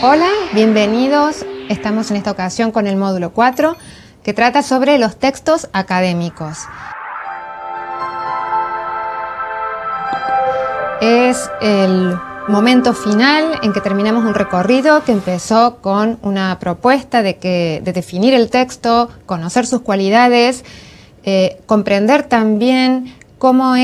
Hola, bienvenidos. Estamos en esta ocasión con el módulo 4, que trata sobre los textos académicos. Es el momento final en que terminamos un recorrido que empezó con una propuesta de definir el texto, conocer sus cualidades, comprender también cómo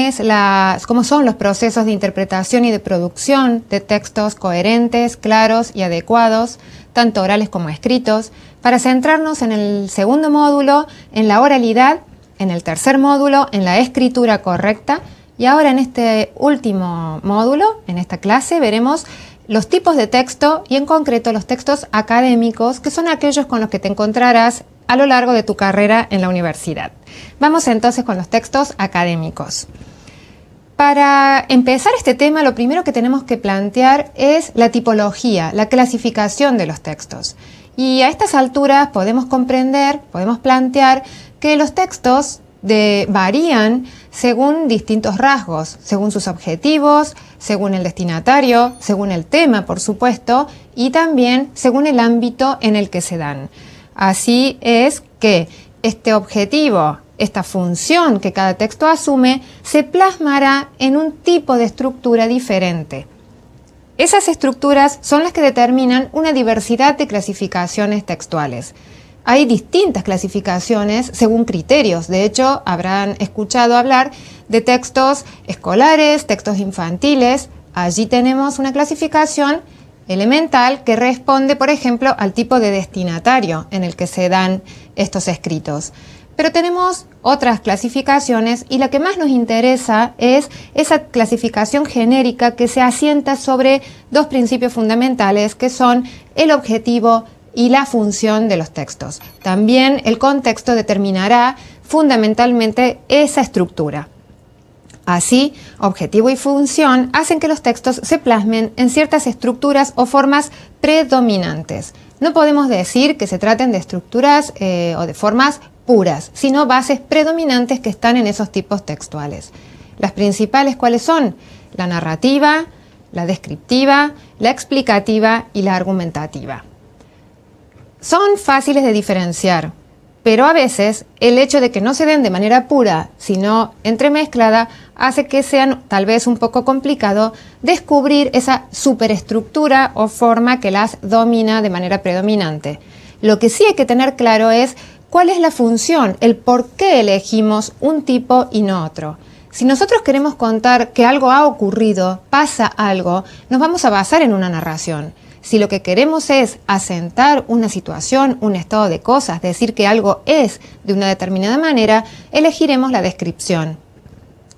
son los procesos de interpretación y de producción de textos coherentes, claros y adecuados, tanto orales como escritos, para centrarnos en el segundo módulo, en la oralidad, en el tercer módulo, en la escritura correcta, y ahora en este último módulo, en esta clase, veremos los tipos de texto y en concreto los textos académicos, que son aquellos con los que te encontrarás a lo largo de tu carrera en la universidad. Vamos entonces con los textos académicos. Para empezar este tema, lo primero que tenemos que plantear es la tipología, la clasificación de los textos. Y a estas alturas podemos plantear que los textos varían según distintos rasgos, según sus objetivos, según el destinatario, según el tema, por supuesto, y también según el ámbito en el que se dan. Así es que este objetivo, esta función que cada texto asume, se plasmará en un tipo de estructura diferente. Esas estructuras son las que determinan una diversidad de clasificaciones textuales. Hay distintas clasificaciones según criterios. De hecho, habrán escuchado hablar de textos escolares, textos infantiles. Allí tenemos una clasificación elemental que responde, por ejemplo, al tipo de destinatario en el que se dan estos escritos. Pero tenemos otras clasificaciones y la que más nos interesa es esa clasificación genérica que se asienta sobre dos principios fundamentales que son el objetivo y la función de los textos. También el contexto determinará fundamentalmente esa estructura. Así, objetivo y función hacen que los textos se plasmen en ciertas estructuras o formas predominantes. No podemos decir que se traten de estructuras o de formas puras, sino bases predominantes que están en esos tipos textuales. Las principales, ¿cuáles son? La narrativa, la descriptiva, la explicativa y la argumentativa. Son fáciles de diferenciar, pero a veces el hecho de que no se den de manera pura, sino entremezclada, hace que sean tal vez un poco complicado descubrir esa superestructura o forma que las domina de manera predominante. Lo que sí hay que tener claro es cuál es la función, el por qué elegimos un tipo y no otro. Si nosotros queremos contar que algo ha ocurrido, pasa algo, nos vamos a basar en una narración. Si lo que queremos es asentar una situación, un estado de cosas, decir que algo es de una determinada manera, elegiremos la descripción.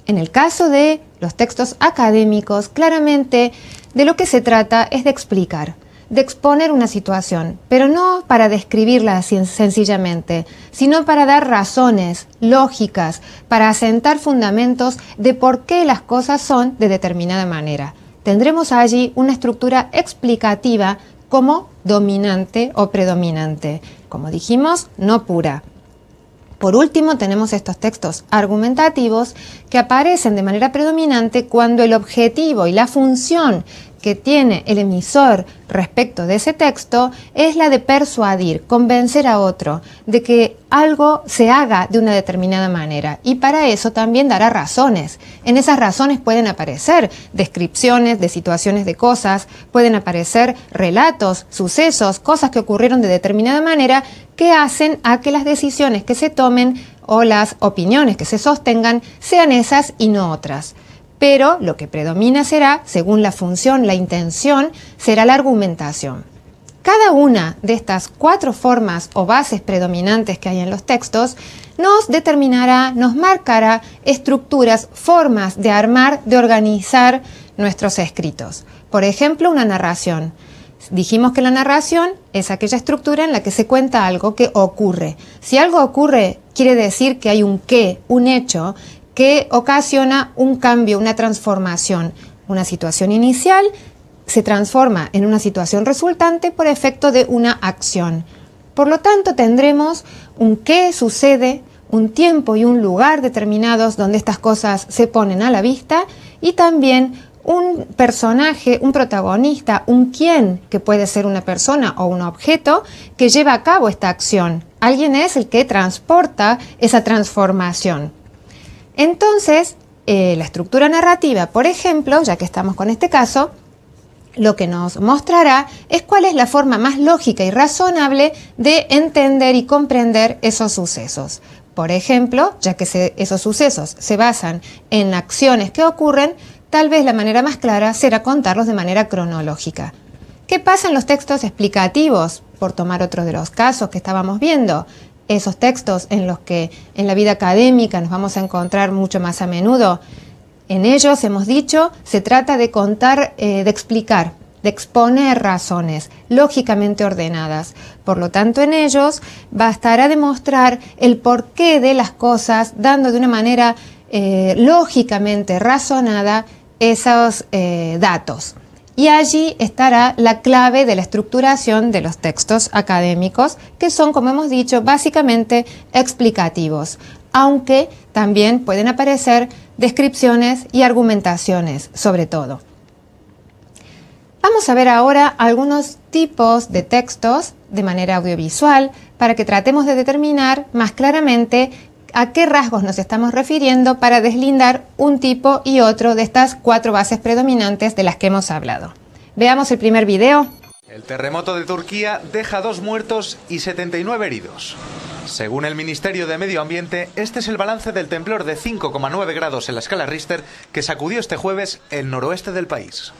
En el caso de los textos académicos, claramente de lo que se trata es de explicar, de exponer una situación, pero no para describirla sencillamente, sino para dar razones lógicas, para asentar fundamentos de por qué las cosas son de determinada manera. Tendremos allí una estructura explicativa como dominante o predominante. Como dijimos, no pura. Por último, tenemos estos textos argumentativos que aparecen de manera predominante cuando el objetivo y la función que tiene el emisor respecto de ese texto es la de persuadir, convencer a otro de que algo se haga de una determinada manera, y para eso también dará razones. En esas razones pueden aparecer descripciones de situaciones de cosas, pueden aparecer relatos, sucesos, cosas que ocurrieron de determinada manera que hacen a que las decisiones que se tomen o las opiniones que se sostengan sean esas y no otras. Pero lo que predomina será, según la función, la intención, será la argumentación. Cada una de estas 4 formas o bases predominantes que hay en los textos nos determinará, nos marcará estructuras, formas de armar, de organizar nuestros escritos. Por ejemplo, una narración. Dijimos que la narración es aquella estructura en la que se cuenta algo que ocurre. Si algo ocurre, quiere decir que hay un qué, un hecho, que ocasiona un cambio, una transformación. Una situación inicial se transforma en una situación resultante por efecto de una acción. Por lo tanto, tendremos un qué sucede, un tiempo y un lugar determinados donde estas cosas se ponen a la vista, y también un personaje, un protagonista, un quién, que puede ser una persona o un objeto, que lleva a cabo esta acción. Alguien es el que transporta esa transformación. Entonces, la estructura narrativa, por ejemplo, ya que estamos con este caso, lo que nos mostrará es cuál es la forma más lógica y razonable de entender y comprender esos sucesos. Por ejemplo, ya que esos sucesos se basan en acciones que ocurren, tal vez la manera más clara será contarlos de manera cronológica. ¿Qué pasa en los textos explicativos? Por tomar otro de los casos que estábamos viendo, esos textos en los que en la vida académica nos vamos a encontrar mucho más a menudo. En ellos, hemos dicho, se trata de contar, de explicar, de exponer razones lógicamente ordenadas. Por lo tanto, en ellos bastará demostrar el porqué de las cosas, dando de una manera lógicamente razonada esos datos. Y allí estará la clave de la estructuración de los textos académicos, que son, como hemos dicho, básicamente explicativos, aunque también pueden aparecer descripciones y argumentaciones, sobre todo. Vamos a ver ahora algunos tipos de textos de manera audiovisual para que tratemos de determinar más claramente a qué rasgos nos estamos refiriendo para deslindar un tipo y otro de estas 4 bases predominantes de las que hemos hablado. Veamos el primer video. El terremoto de Turquía deja 2 muertos y 79 heridos. Según el Ministerio de Medio Ambiente, este es el balance del temblor de 5,9 grados en la escala Richter que sacudió este jueves el noroeste del país.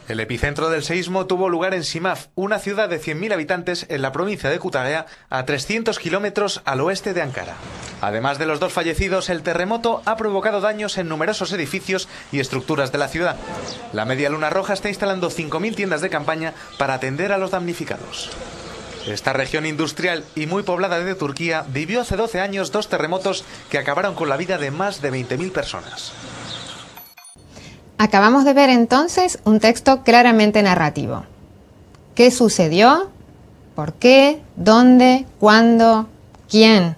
El epicentro del seísmo tuvo lugar en Simaf, una ciudad de 100.000 habitantes en la provincia de Kütahya, a 300 kilómetros al oeste de Ankara. Además de los 2 fallecidos, el terremoto ha provocado daños en numerosos edificios y estructuras de la ciudad. La Media Luna Roja está instalando 5.000 tiendas de campaña para atender a los damnificados. Esta región industrial y muy poblada de Turquía vivió hace 12 años 2 terremotos que acabaron con la vida de más de 20.000 personas. Acabamos de ver entonces un texto claramente narrativo. ¿Qué sucedió? ¿Por qué? ¿Dónde? ¿Cuándo? ¿Quién?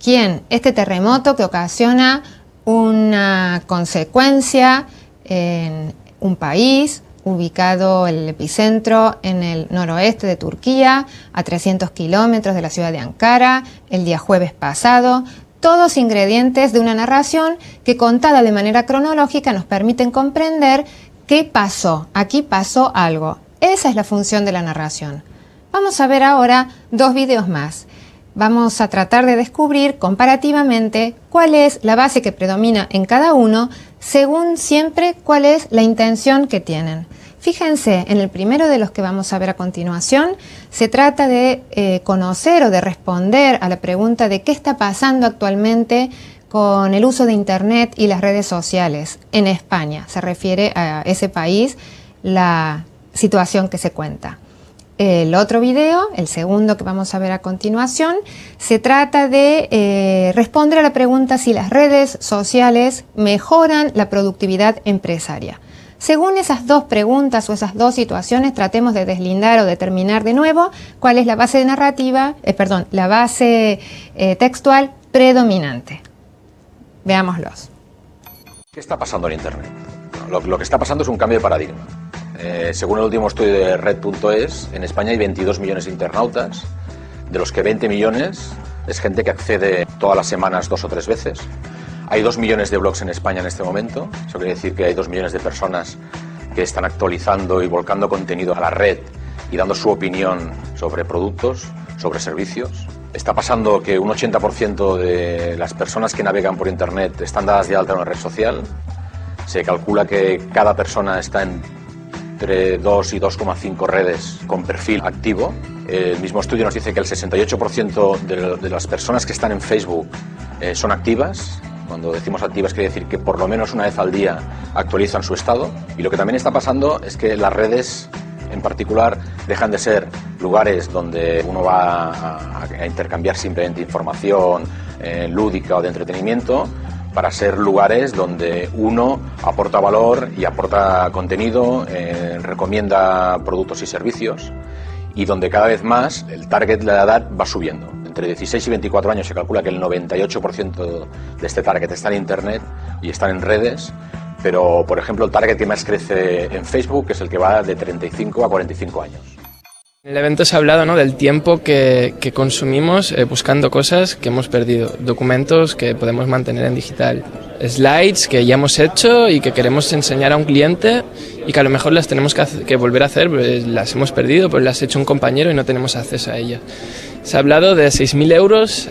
¿Quién? Este terremoto que ocasiona una consecuencia en un país ubicado el epicentro en el noroeste de Turquía, a 300 kilómetros de la ciudad de Ankara, el día jueves pasado. Todos ingredientes de una narración que, contada de manera cronológica, nos permiten comprender qué pasó. Aquí pasó algo. Esa es la función de la narración. Vamos a ver ahora 2 videos más. Vamos a tratar de descubrir comparativamente cuál es la base que predomina en cada uno, según siempre cuál es la intención que tienen. Fíjense, en el primero de los que vamos a ver a continuación, se trata de conocer o de responder a la pregunta de qué está pasando actualmente con el uso de Internet y las redes sociales en España. Se refiere a ese país la situación que se cuenta. El otro video, el segundo que vamos a ver a continuación, se trata de responder a la pregunta si las redes sociales mejoran la productividad empresaria. Según esas 2 preguntas o esas 2 situaciones, tratemos de deslindar o determinar de nuevo cuál es la base narrativa, la base textual predominante. Veámoslos. ¿Qué está pasando en Internet? Lo que está pasando es un cambio de paradigma. Según el último estudio de Red.es, en España hay 22 millones de internautas, de los que 20 millones es gente que accede todas las semanas 2 o 3 veces. Hay 2 millones de blogs en España en este momento. Eso quiere decir que hay 2 millones de personas que están actualizando y volcando contenido a la red y dando su opinión sobre productos, sobre servicios. Está pasando que un 80% de las personas que navegan por Internet están dadas de alta en una red social. Se calcula que cada persona está entre 2 y 2,5 redes con perfil activo. El mismo estudio nos dice que el 68% de las personas que están en Facebook son activas. Cuando decimos activas quiere decir que por lo menos una vez al día actualizan su estado. Y lo que también está pasando es que las redes en particular dejan de ser lugares donde uno va a intercambiar simplemente información lúdica o de entretenimiento, para ser lugares donde uno aporta valor y aporta contenido, recomienda productos y servicios, y donde cada vez más el target de la edad va subiendo. entre 16 y 24 años se calcula que el 98% de este target está en Internet y están en redes, pero por ejemplo el target que más crece en Facebook es el que va de 35 a 45 años. En el evento se ha hablado, ¿no?, del tiempo que consumimos buscando cosas que hemos perdido, documentos que podemos mantener en digital, slides que ya hemos hecho y que queremos enseñar a un cliente y que a lo mejor las tenemos que volver a hacer, pues las hemos perdido, pues las ha hecho un compañero y no tenemos acceso a ellas. Se ha hablado de 6.000 euros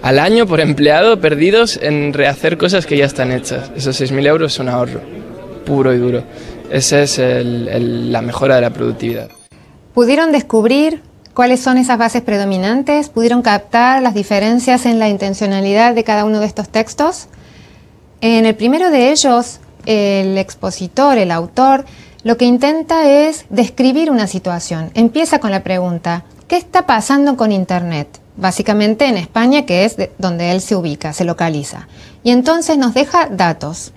al año por empleado perdidos en rehacer cosas que ya están hechas. Esos 6.000 euros son ahorro, puro y duro. Esa es la mejora de la productividad. ¿Pudieron descubrir cuáles son esas bases predominantes? ¿Pudieron captar las diferencias en la intencionalidad de cada uno de estos textos? En el primero de ellos, el expositor, el autor, lo que intenta es describir una situación. Empieza con la pregunta, ¿qué está pasando con Internet? Básicamente en España, que es donde él se ubica, se localiza. Y entonces nos deja datos.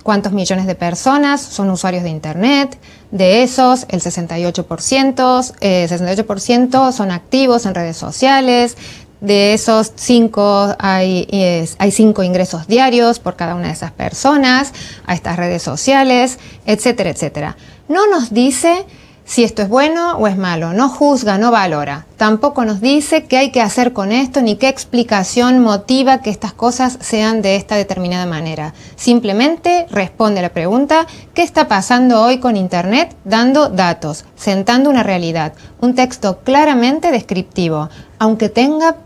¿Cuántos millones de personas son usuarios de Internet? De esos, el 68% son activos en redes sociales. De esos 5 hay 5 ingresos diarios por cada una de esas personas a estas redes sociales, etcétera, etcétera. No nos dice si esto es bueno o es malo, no juzga, no valora. Tampoco nos dice qué hay que hacer con esto ni qué explicación motiva que estas cosas sean de esta determinada manera. Simplemente responde a la pregunta, ¿qué está pasando hoy con Internet? Dando datos, sentando una realidad. Un texto claramente descriptivo, aunque tenga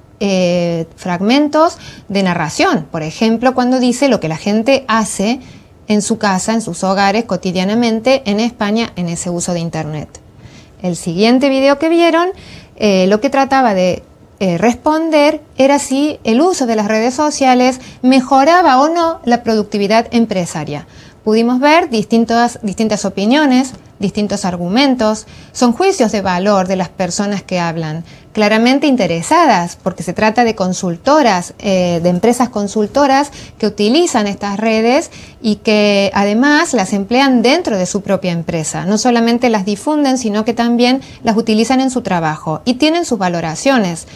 fragmentos de narración. Por ejemplo, cuando dice lo que la gente hace en su casa, en sus hogares, cotidianamente en España, en ese uso de Internet. El siguiente video que vieron, lo que trataba de responder era si el uso de las redes sociales mejoraba o no la productividad empresaria. Pudimos ver distintas opiniones, distintos argumentos, son juicios de valor de las personas que hablan, claramente interesadas, porque se trata de consultoras, de empresas consultoras que utilizan estas redes y que además las emplean dentro de su propia empresa. No solamente las difunden, sino que también las utilizan en su trabajo y tienen sus valoraciones.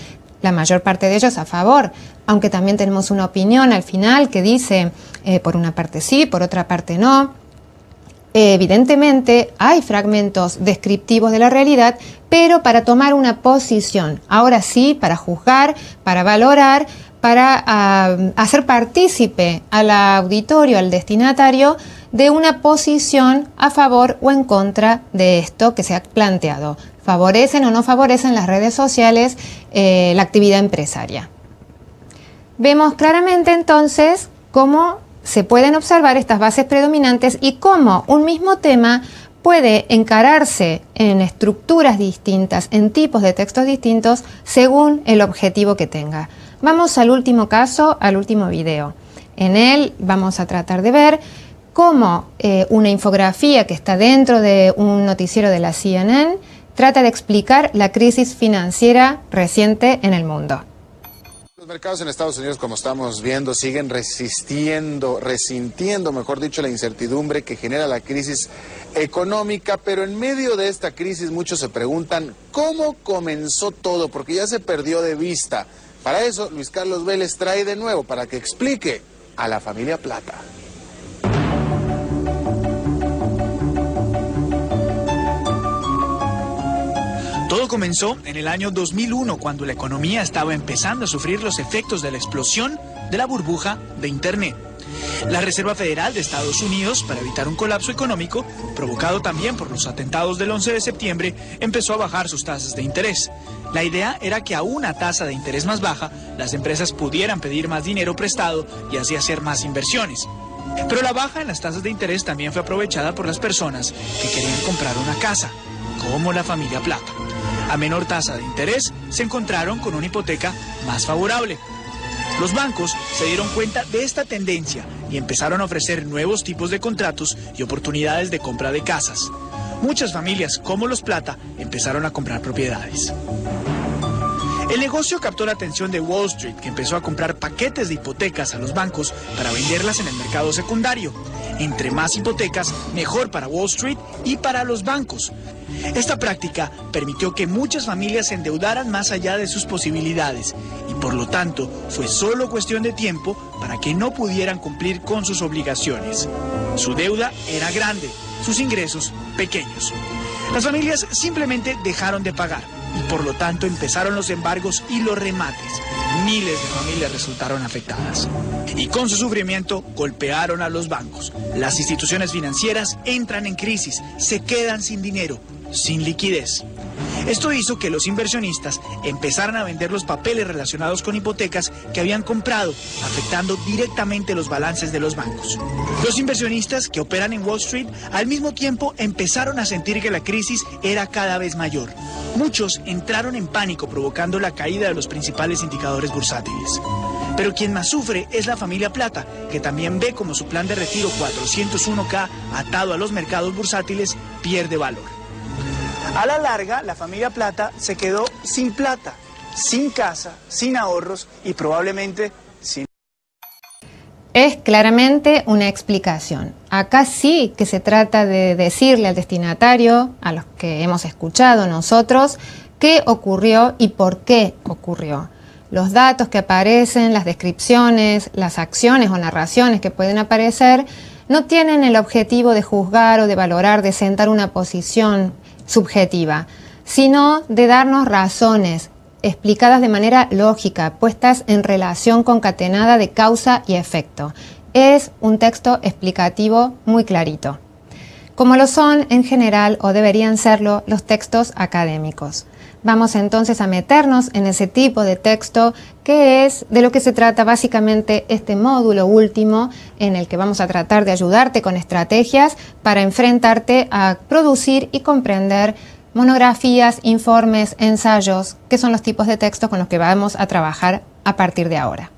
La mayor parte de ellos a favor, aunque también tenemos una opinión al final que dice por una parte sí, por otra parte no. Evidentemente hay fragmentos descriptivos de la realidad, pero para tomar una posición, ahora sí, para juzgar, para valorar, para hacer partícipe al auditorio, al destinatario, de una posición a favor o en contra de esto que se ha planteado. ¿Favorecen o no favorecen las redes sociales la actividad empresaria? Vemos claramente entonces cómo se pueden observar estas bases predominantes y cómo un mismo tema puede encararse en estructuras distintas, en tipos de textos distintos, según el objetivo que tenga. Vamos al último caso, al último video. En él vamos a tratar de ver cómo una infografía que está dentro de un noticiero de la CNN trata de explicar la crisis financiera reciente en el mundo. Los mercados en Estados Unidos, como estamos viendo, siguen resintiendo, mejor dicho, la incertidumbre que genera la crisis económica, pero en medio de esta crisis muchos se preguntan cómo comenzó todo, porque ya se perdió de vista. Para eso, Luis Carlos Vélez trae de nuevo para que explique a la familia Plata. Todo comenzó en el año 2001, cuando la economía estaba empezando a sufrir los efectos de la explosión de la burbuja de Internet. La Reserva Federal de Estados Unidos, para evitar un colapso económico, provocado también por los atentados del 11 de septiembre, empezó a bajar sus tasas de interés. La idea era que a una tasa de interés más baja, las empresas pudieran pedir más dinero prestado y así hacer más inversiones. Pero la baja en las tasas de interés también fue aprovechada por las personas que querían comprar una casa, como la familia Plata. A menor tasa de interés, se encontraron con una hipoteca más favorable. Los bancos se dieron cuenta de esta tendencia y empezaron a ofrecer nuevos tipos de contratos y oportunidades de compra de casas. Muchas familias, como los Plata, empezaron a comprar propiedades. El negocio captó la atención de Wall Street, que empezó a comprar paquetes de hipotecas a los bancos para venderlas en el mercado secundario. Entre más hipotecas, mejor para Wall Street y para los bancos. Esta práctica permitió que muchas familias se endeudaran más allá de sus posibilidades y por lo tanto fue solo cuestión de tiempo para que no pudieran cumplir con sus obligaciones. Su deuda era grande, sus ingresos pequeños. Las familias simplemente dejaron de pagar y por lo tanto empezaron los embargos y los remates. Miles de familias resultaron afectadas. Y con su sufrimiento golpearon a los bancos. Las instituciones financieras entran en crisis, se quedan sin dinero, sin liquidez. Esto hizo que los inversionistas empezaran a vender los papeles relacionados con hipotecas que habían comprado, afectando directamente los balances de los bancos. Los inversionistas que operan en Wall Street al mismo tiempo empezaron a sentir que la crisis era cada vez mayor. Muchos entraron en pánico, provocando la caída de los principales indicadores bursátiles. Pero quien más sufre es la familia Plata, que también ve como su plan de retiro 401k atado a los mercados bursátiles pierde valor. A la larga, la familia Plata se quedó sin plata, sin casa, sin ahorros y probablemente sin... Es claramente una explicación. Acá sí que se trata de decirle al destinatario, a los que hemos escuchado nosotros, qué ocurrió y por qué ocurrió. Los datos que aparecen, las descripciones, las acciones o narraciones que pueden aparecer, no tienen el objetivo de juzgar o de valorar, de sentar una posición subjetiva, sino de darnos razones explicadas de manera lógica, puestas en relación concatenada de causa y efecto. Es un texto explicativo muy clarito, como lo son en general o deberían serlo los textos académicos. Vamos entonces a meternos en ese tipo de texto que es de lo que se trata básicamente este módulo último, en el que vamos a tratar de ayudarte con estrategias para enfrentarte a producir y comprender monografías, informes, ensayos, que son los tipos de textos con los que vamos a trabajar a partir de ahora.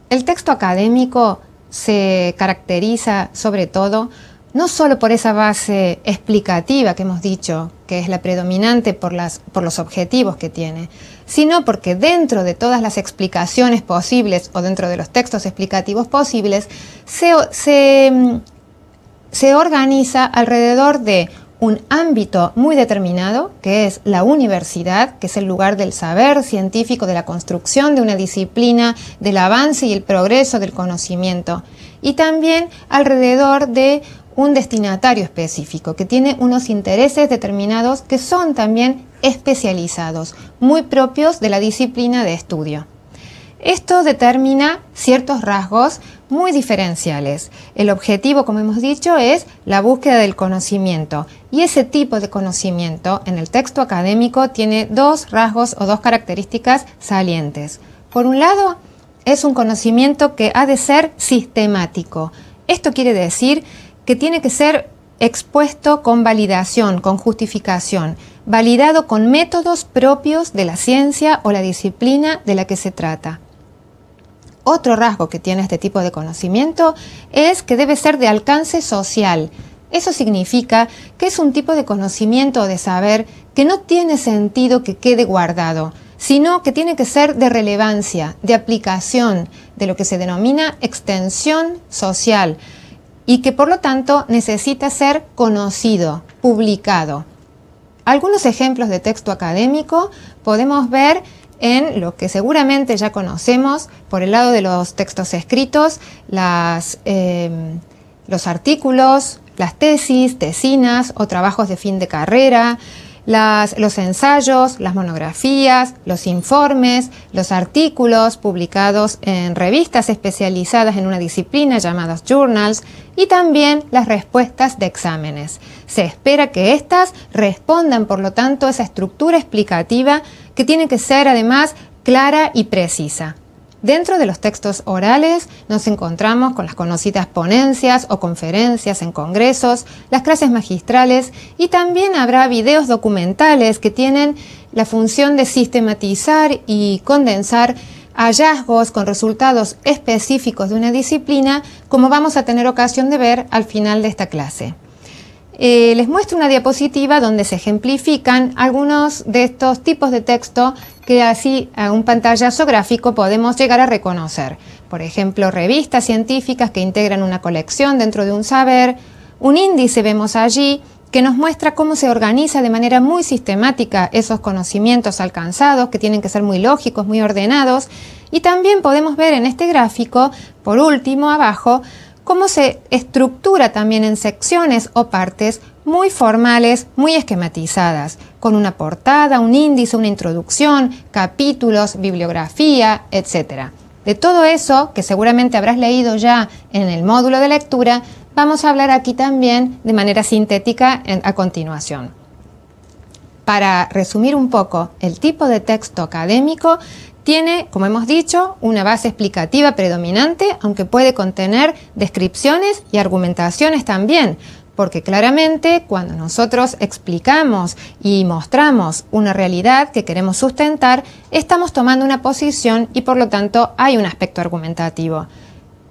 El texto académico se caracteriza sobre todo no solo por esa base explicativa que hemos dicho, que es la predominante por los objetivos que tiene, sino porque dentro de todas las explicaciones posibles o dentro de los textos explicativos posibles, se organiza alrededor de un ámbito muy determinado, que es la universidad, que es el lugar del saber científico, de la construcción de una disciplina, del avance y el progreso del conocimiento, y también alrededor de un destinatario específico que tiene unos intereses determinados que son también especializados, muy propios de la disciplina de estudio. Esto determina ciertos rasgos muy diferenciales. El objetivo, como hemos dicho, es la búsqueda del conocimiento, y ese tipo de conocimiento en el texto académico tiene dos rasgos o dos características salientes. Por un lado, es un conocimiento que ha de ser sistemático. Esto quiere decir que tiene que ser expuesto con validación, con justificación, validado con métodos propios de la ciencia o la disciplina de la que se trata. Otro rasgo que tiene este tipo de conocimiento es que debe ser de alcance social. Eso significa que es un tipo de conocimiento o de saber que no tiene sentido que quede guardado, sino que tiene que ser de relevancia, de aplicación, de lo que se denomina extensión social, y que por lo tanto necesita ser conocido, publicado. Algunos ejemplos de texto académico podemos ver en lo que seguramente ya conocemos por el lado de los textos escritos, los artículos, las tesis, tesinas o trabajos de fin de carrera, los ensayos, las monografías, los informes, los artículos publicados en revistas especializadas en una disciplina llamadas journals, y también las respuestas de exámenes. Se espera que éstas respondan, por lo tanto, a esa estructura explicativa que tiene que ser además clara y precisa. Dentro de los textos orales nos encontramos con las conocidas ponencias o conferencias en congresos, las clases magistrales, y también habrá videos documentales que tienen la función de sistematizar y condensar hallazgos con resultados específicos de una disciplina, como vamos a tener ocasión de ver al final de esta clase. Les muestro una diapositiva donde se ejemplifican algunos de estos tipos de texto que así a un pantallazo gráfico podemos llegar a reconocer. Por ejemplo, revistas científicas que integran una colección dentro de un saber. Un índice vemos allí que nos muestra cómo se organiza de manera muy sistemática esos conocimientos alcanzados, que tienen que ser muy lógicos, muy ordenados. Y también podemos ver en este gráfico, por último, abajo, cómo se estructura también en secciones o partes muy formales, muy esquematizadas, con una portada, un índice, una introducción, capítulos, bibliografía, etc. De todo eso, que seguramente habrás leído ya en el módulo de lectura, vamos a hablar aquí también de manera sintética a continuación. Para resumir un poco, el tipo de texto académico tiene, como hemos dicho, una base explicativa predominante, aunque puede contener descripciones y argumentaciones también, porque claramente cuando nosotros explicamos y mostramos una realidad que queremos sustentar, estamos tomando una posición y por lo tanto hay un aspecto argumentativo.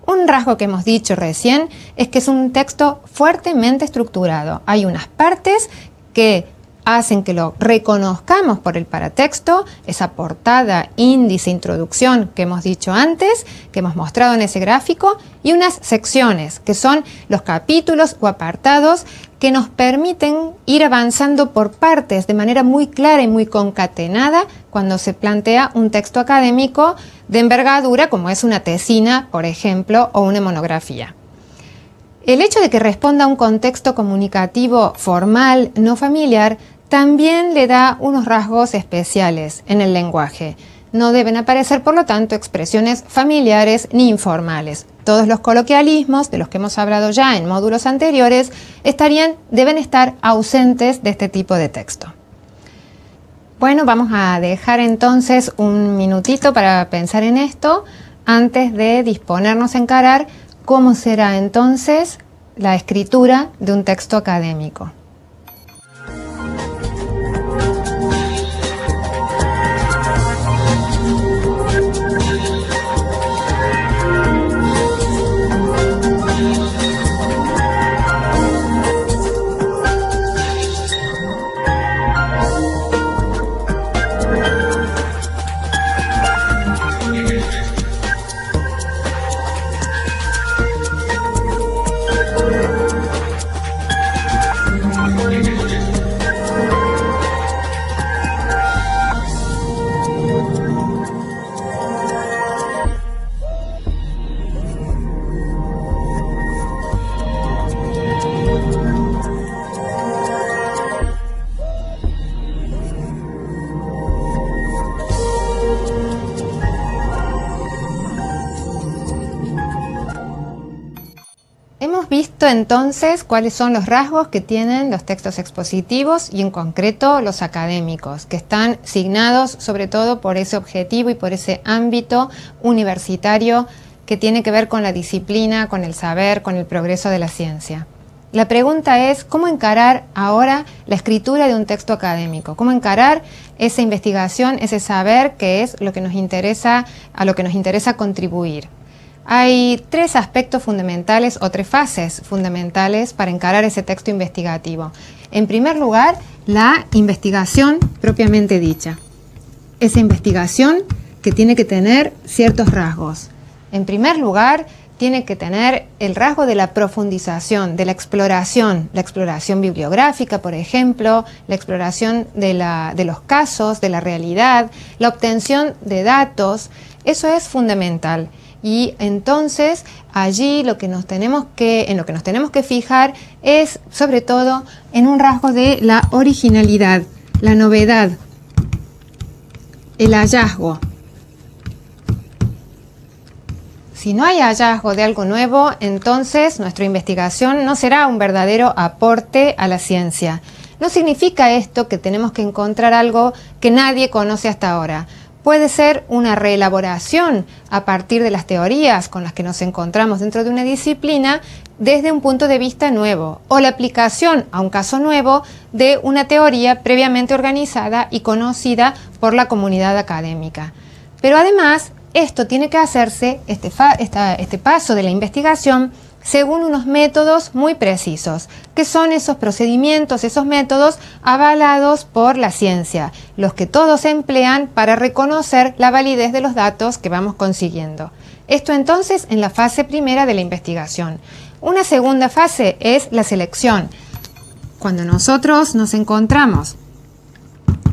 Un rasgo que hemos dicho recién es que es un texto fuertemente estructurado. Hay unas partes que hacen que lo reconozcamos por el paratexto, esa portada, índice, introducción que hemos dicho antes, que hemos mostrado en ese gráfico, y unas secciones, que son los capítulos o apartados que nos permiten ir avanzando por partes de manera muy clara y muy concatenada cuando se plantea un texto académico de envergadura, como es una tesina, por ejemplo, o una monografía. El hecho de que responda a un contexto comunicativo formal, no familiar, también le da unos rasgos especiales en el lenguaje. No deben aparecer, por lo tanto, expresiones familiares ni informales. Todos los coloquialismos, de los que hemos hablado ya en módulos anteriores, deben estar ausentes de este tipo de texto. Bueno, vamos a dejar entonces un minutito para pensar en esto antes de disponernos a encarar cómo será entonces la escritura de un texto académico. Hemos visto entonces cuáles son los rasgos que tienen los textos expositivos y en concreto los académicos, que están signados sobre todo por ese objetivo y por ese ámbito universitario que tiene que ver con la disciplina, con el saber, con el progreso de la ciencia. La pregunta es, ¿cómo encarar ahora la escritura de un texto académico? ¿Cómo encarar esa investigación, ese saber que es lo que nos interesa, a lo que nos interesa contribuir? Hay tres aspectos fundamentales o tres fases fundamentales para encarar ese texto investigativo. En primer lugar, la investigación propiamente dicha. Esa investigación que tiene que tener ciertos rasgos. En primer lugar, tiene que tener el rasgo de la profundización, de la exploración bibliográfica, por ejemplo, la exploración de los casos, de la realidad, la obtención de datos. Eso es fundamental. Y entonces allí en lo que nos tenemos que fijar es sobre todo en un rasgo de la originalidad, la novedad, el hallazgo. Si no hay hallazgo de algo nuevo, entonces nuestra investigación no será un verdadero aporte a la ciencia. No significa esto que tenemos que encontrar algo que nadie conoce hasta ahora. Puede ser una reelaboración a partir de las teorías con las que nos encontramos dentro de una disciplina desde un punto de vista nuevo, o la aplicación a un caso nuevo de una teoría previamente organizada y conocida por la comunidad académica. Pero además, esto tiene que hacerse, este paso de la investigación, según unos métodos muy precisos, que son esos procedimientos, esos métodos avalados por la ciencia, los que todos emplean para reconocer la validez de los datos que vamos consiguiendo. Esto entonces en la fase primera de la investigación. Una segunda fase es la selección. cuando nosotros nos encontramos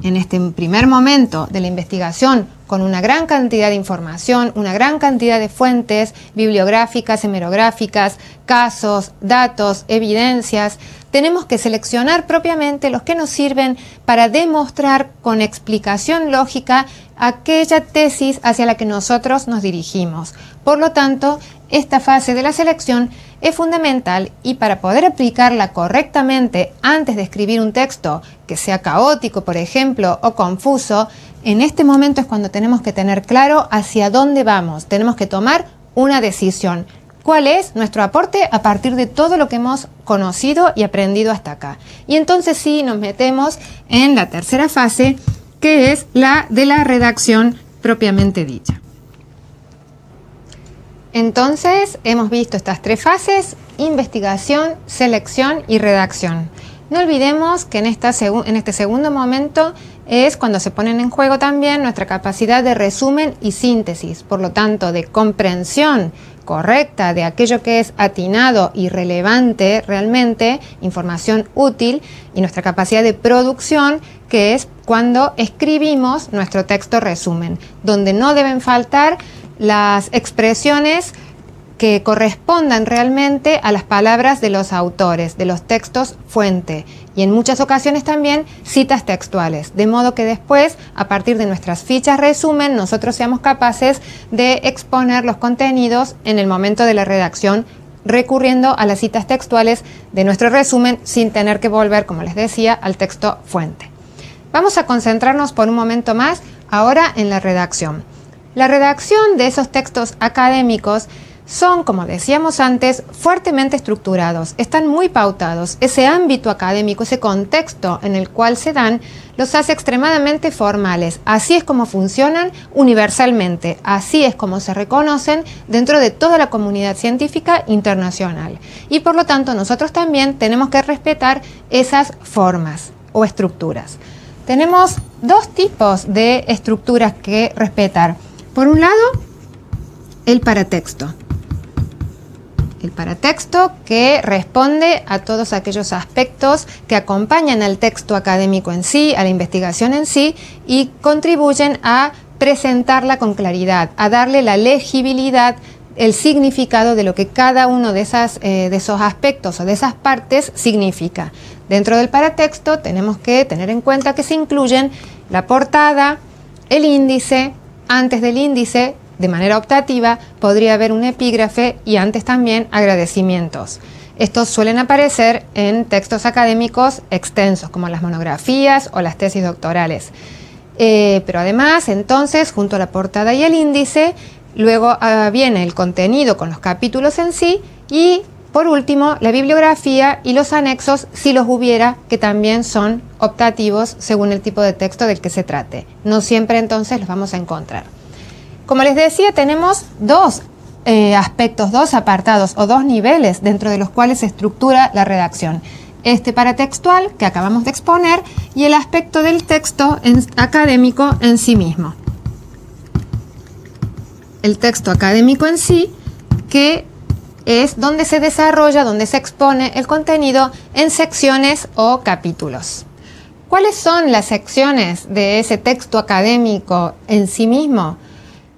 en este primer momento de la investigación con una gran cantidad de información, una gran cantidad de fuentes bibliográficas, hemerográficas, casos, datos, evidencias, tenemos que seleccionar propiamente los que nos sirven para demostrar con explicación lógica aquella tesis hacia la que nosotros nos dirigimos. Por lo tanto, esta fase de la selección es fundamental y para poder aplicarla correctamente antes de escribir un texto que sea caótico, por ejemplo, o confuso, en este momento es cuando tenemos que tener claro hacia dónde vamos. Tenemos que tomar una decisión. ¿Cuál es nuestro aporte a partir de todo lo que hemos conocido y aprendido hasta acá? Y entonces sí nos metemos en la tercera fase, que es la de la redacción propiamente dicha. Entonces, hemos visto estas tres fases: investigación, selección y redacción. No olvidemos que en este segundo momento es cuando se ponen en juego también nuestra capacidad de resumen y síntesis, por lo tanto, de comprensión correcta de aquello que es atinado y relevante realmente, información útil, y nuestra capacidad de producción, que es cuando escribimos nuestro texto resumen, donde no deben faltar las expresiones que correspondan realmente a las palabras de los autores, de los textos fuente, y en muchas ocasiones también citas textuales, de modo que después, a partir de nuestras fichas resumen, nosotros seamos capaces de exponer los contenidos en el momento de la redacción, recurriendo a las citas textuales de nuestro resumen sin tener que volver, como les decía, al texto fuente. Vamos a concentrarnos por un momento más ahora en la redacción. La redacción de esos textos académicos son, como decíamos antes, fuertemente estructurados, están muy pautados. Ese ámbito académico, ese contexto en el cual se dan, los hace extremadamente formales. Así es como funcionan universalmente, así es como se reconocen dentro de toda la comunidad científica internacional. Y por lo tanto, nosotros también tenemos que respetar esas formas o estructuras. Tenemos dos tipos de estructuras que respetar. Por un lado, el paratexto. El paratexto que responde a todos aquellos aspectos que acompañan al texto académico en sí, a la investigación en sí, y contribuyen a presentarla con claridad, a darle la legibilidad, el significado de lo que cada uno de esos aspectos o de esas partes significa. Dentro del paratexto tenemos que tener en cuenta que se incluyen la portada, el índice. Antes del índice, de manera optativa, podría haber un epígrafe y antes también agradecimientos. Estos suelen aparecer en textos académicos extensos, como las monografías o las tesis doctorales. Pero además, entonces, junto a la portada y el índice, luego viene el contenido con los capítulos en sí y, por último, la bibliografía y los anexos, si los hubiera, que también son optativos según el tipo de texto del que se trate. No siempre entonces los vamos a encontrar. Como les decía, tenemos dos aspectos, dos apartados o dos niveles dentro de los cuales se estructura la redacción. Este paratextual que acabamos de exponer y el aspecto del texto académico en sí mismo. El texto académico en sí, que es donde se desarrolla, donde se expone el contenido en secciones o capítulos. ¿Cuáles son las secciones de ese texto académico en sí mismo?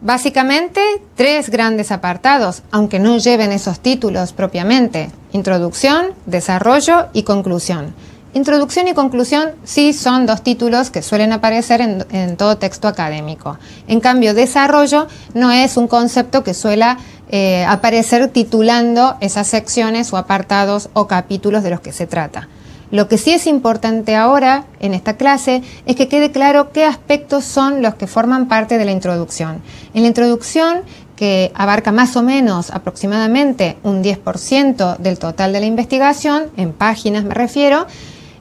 Básicamente, tres grandes apartados, aunque no lleven esos títulos propiamente: introducción, desarrollo y conclusión. Introducción y conclusión sí son dos títulos que suelen aparecer en todo texto académico. En cambio, desarrollo no es un concepto que suela aparecer titulando esas secciones o apartados o capítulos de los que se trata. Lo que sí es importante ahora en esta clase es que quede claro qué aspectos son los que forman parte de la introducción. En la introducción, que abarca más o menos aproximadamente un 10% del total de la investigación, en páginas me refiero,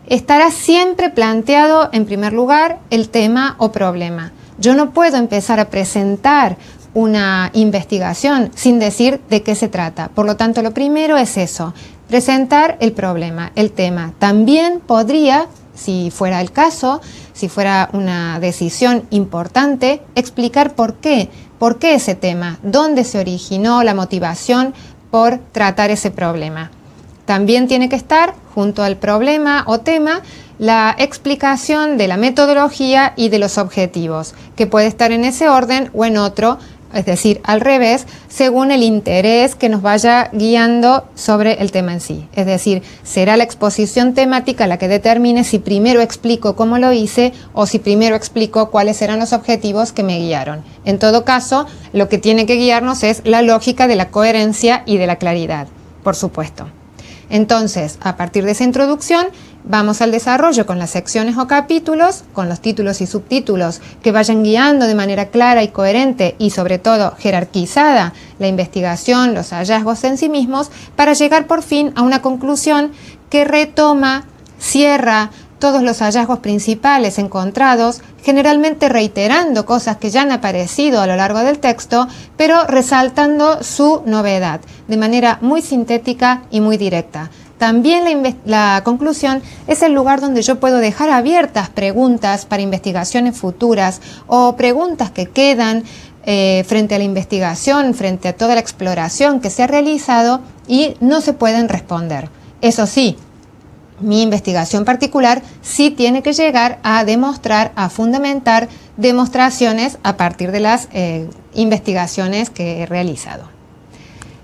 estará siempre planteado en primer lugar el tema o problema. Yo no puedo empezar a presentar una investigación sin decir de qué se trata. Por lo tanto, lo primero es eso: presentar el problema, el tema. También podría, si fuera el caso, si fuera una decisión importante, explicar por qué ese tema, dónde se originó la motivación por tratar ese problema. También tiene que estar, junto al problema o tema, la explicación de la metodología y de los objetivos, que puede estar en ese orden o en otro, es decir, al revés, según el interés que nos vaya guiando sobre el tema en sí. Es decir, será la exposición temática la que determine si primero explico cómo lo hice o si primero explico cuáles eran los objetivos que me guiaron. En todo caso, lo que tiene que guiarnos es la lógica de la coherencia y de la claridad, por supuesto. Entonces, a partir de esa introducción, vamos al desarrollo con las secciones o capítulos, con los títulos y subtítulos que vayan guiando de manera clara y coherente y sobre todo jerarquizada la investigación, los hallazgos en sí mismos, para llegar por fin a una conclusión que retoma, cierra todos los hallazgos principales encontrados, generalmente reiterando cosas que ya han aparecido a lo largo del texto, pero resaltando su novedad, de manera muy sintética y muy directa. También la conclusión es el lugar donde yo puedo dejar abiertas preguntas para investigaciones futuras o preguntas que quedan frente a la investigación, frente a toda la exploración que se ha realizado y no se pueden responder. Eso sí, mi investigación particular sí tiene que llegar a demostrar, a fundamentar demostraciones a partir de las investigaciones que he realizado.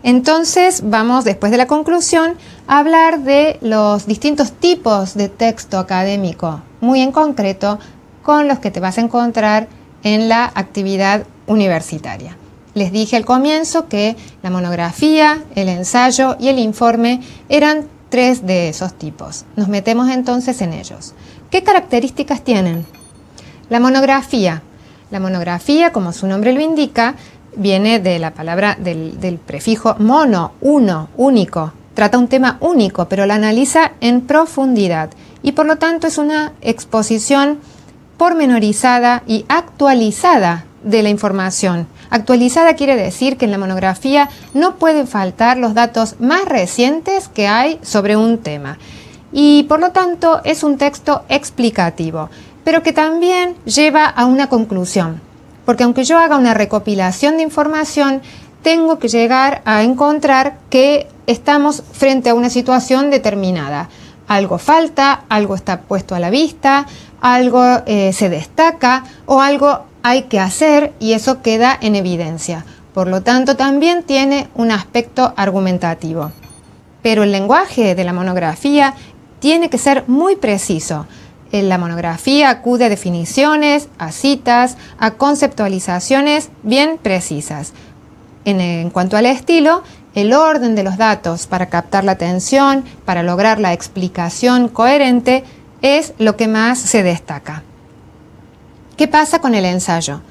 Entonces vamos, después de la conclusión, a hablar de los distintos tipos de texto académico, muy en concreto con los que te vas a encontrar en la actividad universitaria. Les dije al comienzo que la monografía, el ensayo y el informe eran 3 de esos tipos. Nos metemos entonces en ellos. ¿Qué características tienen? La monografía, como su nombre lo indica, viene de la palabra del prefijo mono, uno, único. Trata un tema único, pero lo analiza en profundidad y por lo tanto es una exposición pormenorizada y actualizada de la información. Actualizada quiere decir que en la monografía no pueden faltar los datos más recientes que hay sobre un tema y por lo tanto es un texto explicativo, pero que también lleva a una conclusión, porque aunque yo haga una recopilación de información, tengo que llegar a encontrar que estamos frente a una situación determinada. Algo falta, algo está puesto a la vista, algo se destaca o algo hay que hacer y eso queda en evidencia. Por lo tanto, también tiene un aspecto argumentativo. Pero el lenguaje de la monografía tiene que ser muy preciso. En la monografía acude a definiciones, a citas, a conceptualizaciones bien precisas. En cuanto al estilo, el orden de los datos para captar la atención, para lograr la explicación coherente, es lo que más se destaca. ¿Qué pasa con el ensayo?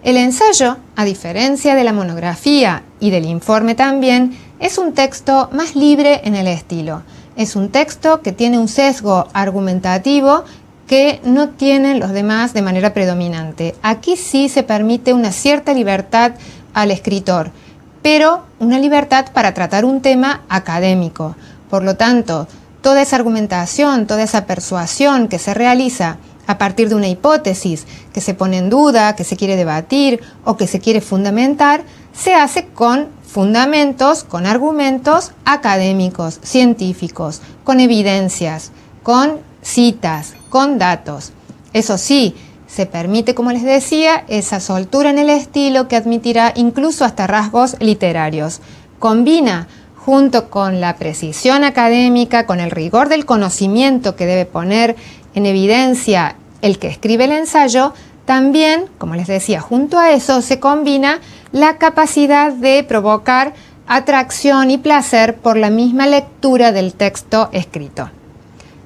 El ensayo, a diferencia de la monografía y del informe también, es un texto más libre en el estilo. Es un texto que tiene un sesgo argumentativo que no tienen los demás de manera predominante. Aquí sí se permite una cierta libertad al escritor, pero una libertad para tratar un tema académico. Por lo tanto, toda esa argumentación, toda esa persuasión que se realiza a partir de una hipótesis que se pone en duda, que se quiere debatir o que se quiere fundamentar, se hace con fundamentos, con argumentos académicos, científicos, con evidencias, con citas, con datos. Eso sí, se permite, como les decía, esa soltura en el estilo que admitirá incluso hasta rasgos literarios. Combina, junto con la precisión académica, con el rigor del conocimiento que debe poner en evidencia el que escribe el ensayo, también, como les decía, junto a eso se combina la capacidad de provocar atracción y placer por la misma lectura del texto escrito.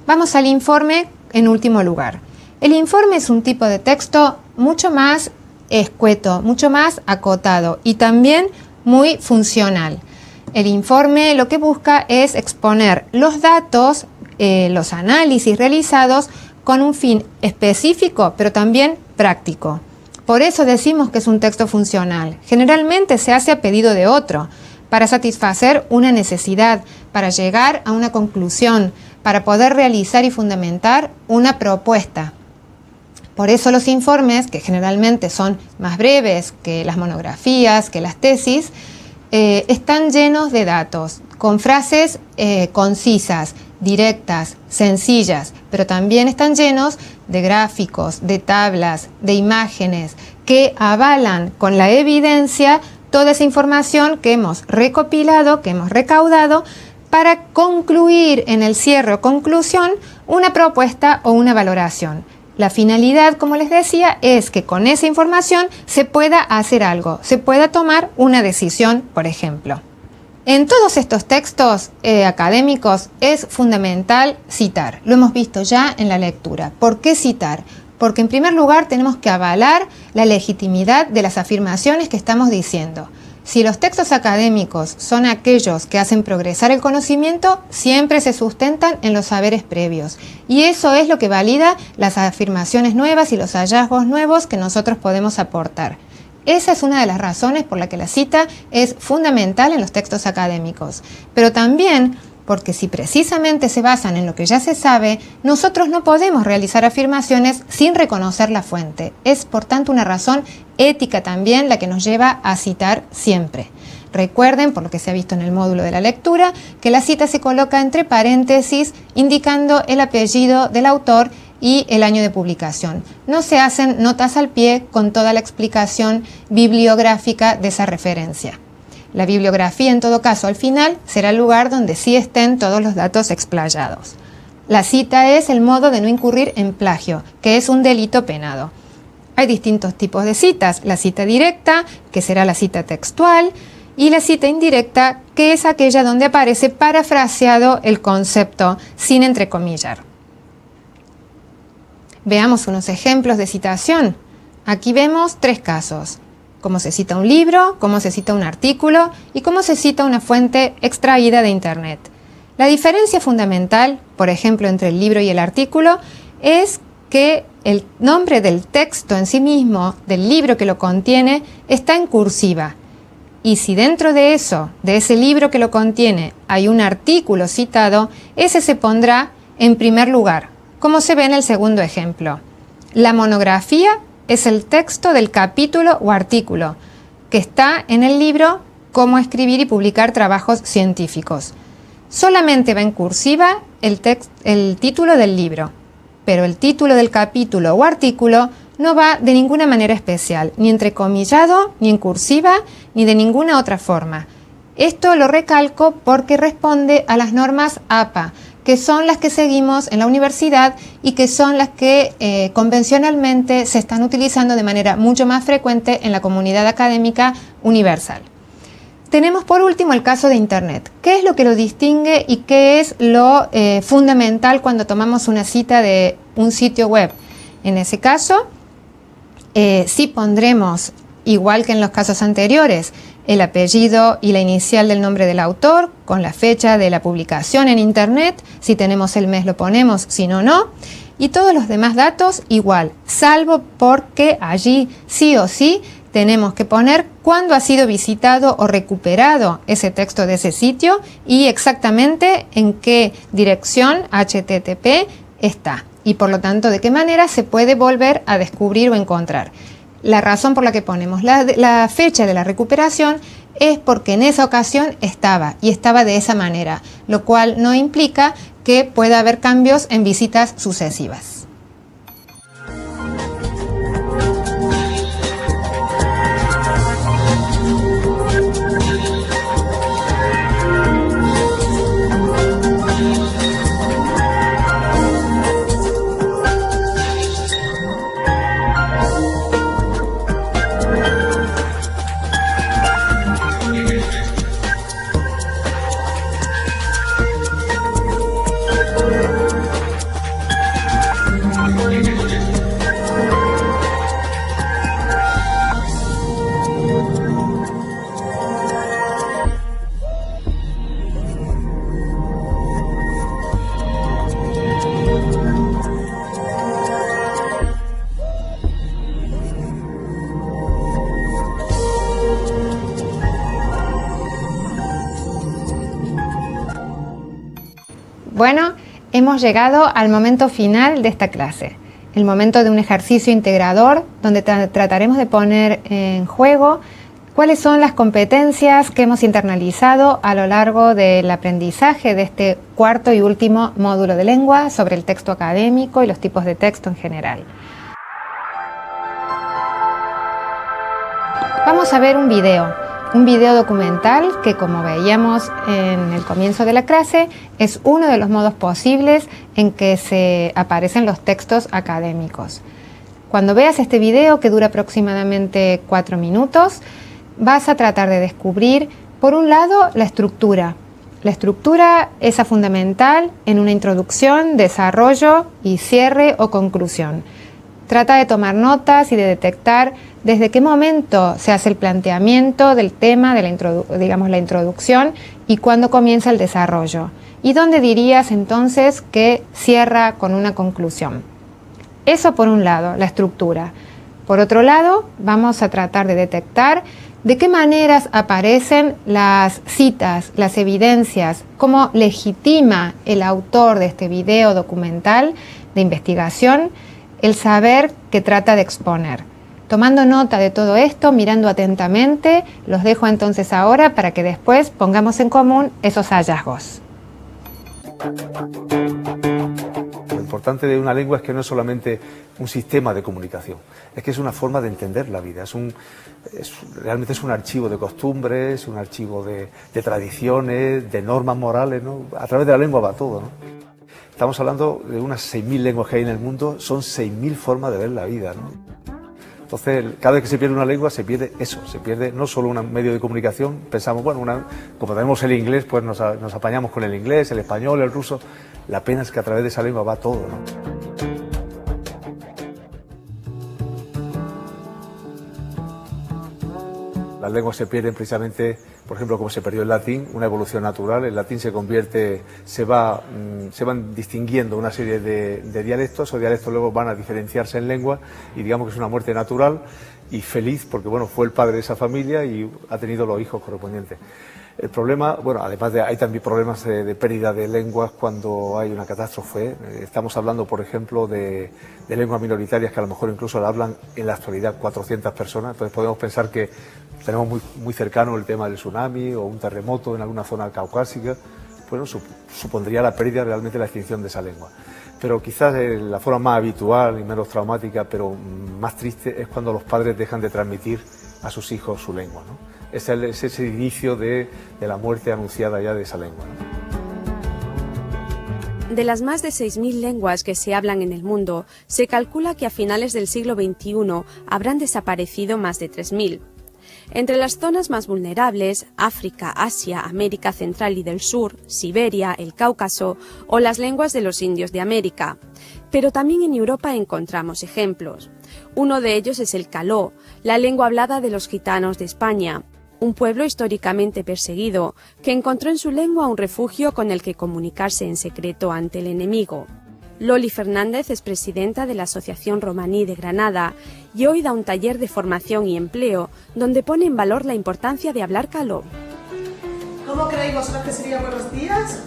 Vamos al informe en último lugar. El informe es un tipo de texto mucho más escueto, mucho más acotado y también muy funcional. El informe lo que busca es exponer los datos, los análisis realizados con un fin específico, pero también práctico. Por eso decimos que es un texto funcional. Generalmente se hace a pedido de otro, para satisfacer una necesidad, para llegar a una conclusión, para poder realizar y fundamentar una propuesta. Por eso los informes, que generalmente son más breves que las monografías, que las tesis, están llenos de datos, con frases concisas, directas, sencillas, pero también están llenos de gráficos, de tablas, de imágenes, que avalan con la evidencia toda esa información que hemos recopilado, que hemos recaudado, para concluir en el cierre o conclusión una propuesta o una valoración. La finalidad, como les decía, es que con esa información se pueda hacer algo, se pueda tomar una decisión, por ejemplo. En todos estos textos académicos es fundamental citar. Lo hemos visto ya en la lectura. ¿Por qué citar? Porque en primer lugar tenemos que avalar la legitimidad de las afirmaciones que estamos diciendo. Si los textos académicos son aquellos que hacen progresar el conocimiento, siempre se sustentan en los saberes previos. Y eso es lo que valida las afirmaciones nuevas y los hallazgos nuevos que nosotros podemos aportar. Esa es una de las razones por la que la cita es fundamental en los textos académicos. Pero también porque si precisamente se basan en lo que ya se sabe, nosotros no podemos realizar afirmaciones sin reconocer la fuente. Es, por tanto, una razón ética también la que nos lleva a citar siempre. Recuerden, por lo que se ha visto en el módulo de la lectura, que la cita se coloca entre paréntesis indicando el apellido del autor y el año de publicación. No se hacen notas al pie con toda la explicación bibliográfica de esa referencia. La bibliografía, en todo caso, al final, será el lugar donde sí estén todos los datos explayados. La cita es el modo de no incurrir en plagio, que es un delito penado. Hay distintos tipos de citas. La cita directa, que será la cita textual, y la cita indirecta, que es aquella donde aparece parafraseado el concepto, sin entrecomillar. Veamos unos ejemplos de citación. Aquí vemos 3 casos. Cómo se cita un libro, cómo se cita un artículo y cómo se cita una fuente extraída de Internet. La diferencia fundamental, por ejemplo, entre el libro y el artículo, es que el nombre del texto en sí mismo, del libro que lo contiene, está en cursiva. Y si dentro de eso, de ese libro que lo contiene, hay un artículo citado, ese se pondrá en primer lugar, como se ve en el segundo ejemplo. La monografía es el texto del capítulo o artículo que está en el libro Cómo escribir y publicar trabajos científicos. Solamente va en cursiva el título del libro, pero el título del capítulo o artículo no va de ninguna manera especial, ni entrecomillado, ni en cursiva, ni de ninguna otra forma. Esto lo recalco porque responde a las normas APA, que son las que seguimos en la universidad y que son las que convencionalmente se están utilizando de manera mucho más frecuente en la comunidad académica universal. Tenemos por último el caso de Internet. ¿Qué es lo que lo distingue y qué es lo fundamental cuando tomamos una cita de un sitio web? En ese caso, sí pondremos, igual que en los casos anteriores, el apellido y la inicial del nombre del autor, con la fecha de la publicación en Internet. Si tenemos el mes lo ponemos, si no, no. Y todos los demás datos igual, salvo porque allí sí o sí tenemos que poner cuándo ha sido visitado o recuperado ese texto de ese sitio y exactamente en qué dirección HTTP está. Y por lo tanto, de qué manera se puede volver a descubrir o encontrar. La razón por la que ponemos la fecha de la recuperación es porque en esa ocasión estaba y estaba de esa manera, lo cual no implica que pueda haber cambios en visitas sucesivas. Bueno, hemos llegado al momento final de esta clase, el momento de un ejercicio integrador donde trataremos de poner en juego ¿Cuáles son las competencias que hemos internalizado a lo largo del aprendizaje de este cuarto y último módulo de lengua sobre el texto académico y los tipos de texto en general? Vamos a ver un video documental que, como veíamos en el comienzo de la clase, es uno de los modos posibles en que se aparecen los textos académicos. Cuando veas este video, que dura aproximadamente 4 minutos, vas a tratar de descubrir, por un lado, la estructura. La estructura es fundamental en una introducción, desarrollo y cierre o conclusión. Trata de tomar notas y de detectar desde qué momento se hace el planteamiento del tema, de la introducción, y cuándo comienza el desarrollo. ¿Y dónde dirías entonces que cierra con una conclusión? Eso por un lado, la estructura. Por otro lado, vamos a tratar de detectar de qué maneras aparecen las citas, las evidencias, cómo legitima el autor de este video documental de investigación el saber que trata de exponer. Tomando nota de todo esto, mirando atentamente, los dejo entonces ahora para que después pongamos en común esos hallazgos. Lo importante de una lengua es que no es solamente un sistema de comunicación, es que es una forma de entender la vida, realmente es un archivo de costumbres, un archivo de tradiciones, de normas morales, ¿no? A través de la lengua va todo, ¿no? Estamos hablando de unas 6.000 lenguas que hay en el mundo, son 6.000 formas de ver la vida, ¿no? Entonces, cada vez que se pierde una lengua, se pierde eso, se pierde no solo un medio de comunicación, pensamos, bueno, como tenemos el inglés, pues nos apañamos con el inglés, el español, el ruso. La pena es que a través de esa lengua va todo, ¿no? Las lenguas se pierden precisamente, por ejemplo, como se perdió el latín, una evolución natural. El latín se van distinguiendo una serie de dialectos, esos dialectos luego van a diferenciarse en lengua y digamos que es una muerte natural y feliz porque, bueno, fue el padre de esa familia y ha tenido los hijos correspondientes. El problema, bueno, además hay también problemas de pérdida de lenguas cuando hay una catástrofe. Estamos hablando, por ejemplo, de lenguas minoritarias que a lo mejor incluso la hablan en la actualidad 400 personas. Entonces podemos pensar que tenemos muy cercano el tema del tsunami o un terremoto en alguna zona caucásica. Bueno, supondría la pérdida realmente, la extinción de esa lengua. Pero quizás la forma más habitual y menos traumática, pero más triste, es cuando los padres dejan de transmitir a sus hijos su lengua, ¿no? Es ese inicio de la muerte anunciada ya de esa lengua, ¿no? De las más de 6.000 lenguas que se hablan en el mundo, se calcula que a finales del siglo XXI habrán desaparecido más de 3.000. Entre las zonas más vulnerables, África, Asia, América Central y del Sur, Siberia, el Cáucaso o las lenguas de los indios de América. Pero también en Europa encontramos ejemplos. Uno de ellos es el caló, la lengua hablada de los gitanos de España, un pueblo históricamente perseguido que encontró en su lengua un refugio con el que comunicarse en secreto ante el enemigo. Loli Fernández es presidenta de la Asociación Romaní de Granada y hoy da un taller de formación y empleo donde pone en valor la importancia de hablar caló. ¿Cómo creéis vosotros que sería buenos días?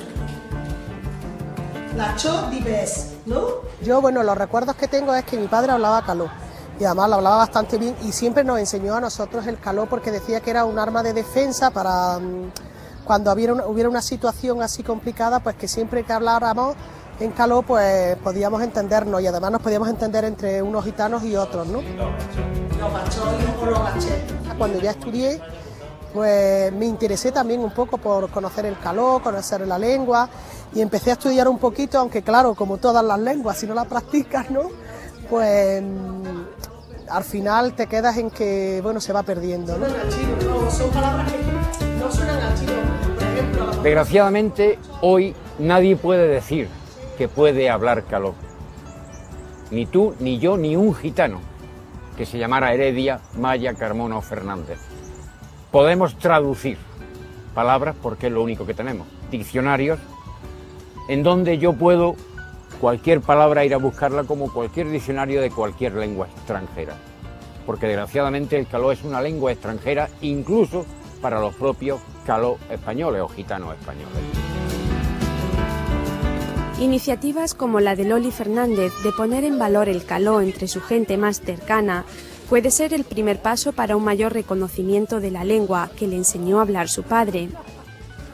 La cho di ves, ¿no? Yo, bueno, los recuerdos que tengo es que mi padre hablaba caló y además lo hablaba bastante bien y siempre nos enseñó a nosotros el caló porque decía que era un arma de defensa para cuando hubiera una situación así complicada, pues que siempre que habláramos en caló pues podíamos entendernos y además nos podíamos entender entre unos gitanos y otros, ¿no? Los bacholis o los gachés. Cuando ya estudié, pues me interesé también un poco por conocer el caló, conocer la lengua y empecé a estudiar un poquito, aunque claro, como todas las lenguas, si no las practicas, ¿no? Pues al final te quedas en que, bueno, se va perdiendo, ¿no? Son palabras que no suenan a chino, por ejemplo. Desgraciadamente, hoy nadie puede decir que puede hablar caló. Ni tú, ni yo, ni un gitano que se llamara Heredia, Maya, Carmona o Fernández. Podemos traducir palabras porque es lo único que tenemos. Diccionarios en donde yo puedo cualquier palabra ir a buscarla como cualquier diccionario de cualquier lengua extranjera. Porque desgraciadamente el caló es una lengua extranjera incluso para los propios caló españoles o gitanos españoles. Iniciativas como la de Loli Fernández de poner en valor el caló entre su gente más cercana puede ser el primer paso para un mayor reconocimiento de la lengua que le enseñó a hablar su padre.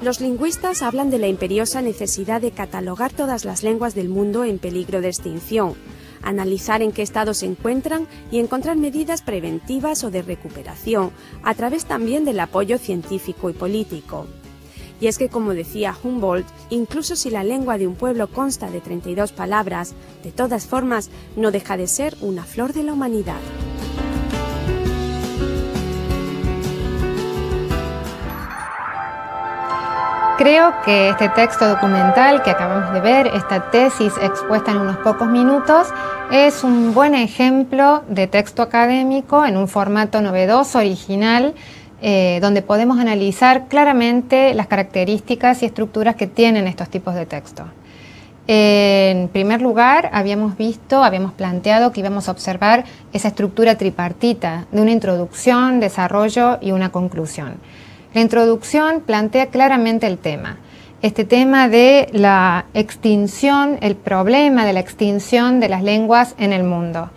Los lingüistas hablan de la imperiosa necesidad de catalogar todas las lenguas del mundo en peligro de extinción, analizar en qué estado se encuentran y encontrar medidas preventivas o de recuperación, a través también del apoyo científico y político. Y es que, como decía Humboldt, incluso si la lengua de un pueblo consta de 32 palabras, de todas formas no deja de ser una flor de la humanidad. Creo que este texto documental que acabamos de ver, esta tesis expuesta en unos pocos minutos, es un buen ejemplo de texto académico en un formato novedoso, original, donde podemos analizar claramente las características y estructuras que tienen estos tipos de textos. En primer lugar, habíamos planteado que íbamos a observar esa estructura tripartita de una introducción, desarrollo y una conclusión. La introducción plantea claramente el tema. Este tema de la extinción, el problema de la extinción de las lenguas en el mundo.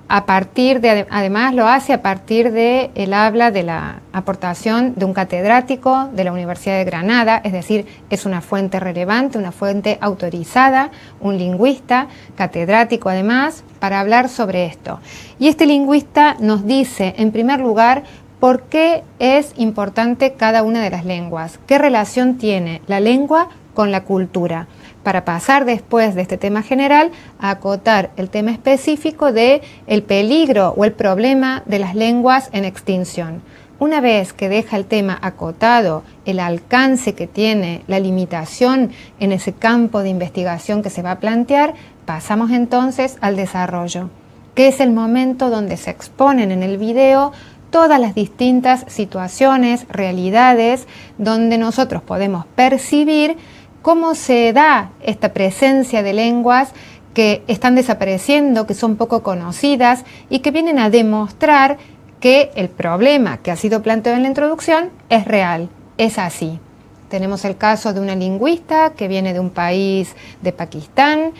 Además lo hace a partir de, él habla de la aportación de un catedrático de la Universidad de Granada, es decir, es una fuente relevante, una fuente autorizada, un lingüista, catedrático además, para hablar sobre esto. Y este lingüista nos dice, en primer lugar, ¿por qué es importante cada una de las lenguas? ¿Qué relación tiene la lengua con la cultura? Para pasar después de este tema general a acotar el tema específico de el peligro o el problema de las lenguas en extinción. Una vez que deja el tema acotado, el alcance que tiene, la limitación en ese campo de investigación que se va a plantear, pasamos entonces al desarrollo, que es el momento donde se exponen en el video todas las distintas situaciones, realidades, donde nosotros podemos percibir cómo se da esta presencia de lenguas que están desapareciendo, que son poco conocidas y que vienen a demostrar que el problema que ha sido planteado en la introducción es real, es así. Tenemos el caso de una lingüista que viene de un país de Pakistán,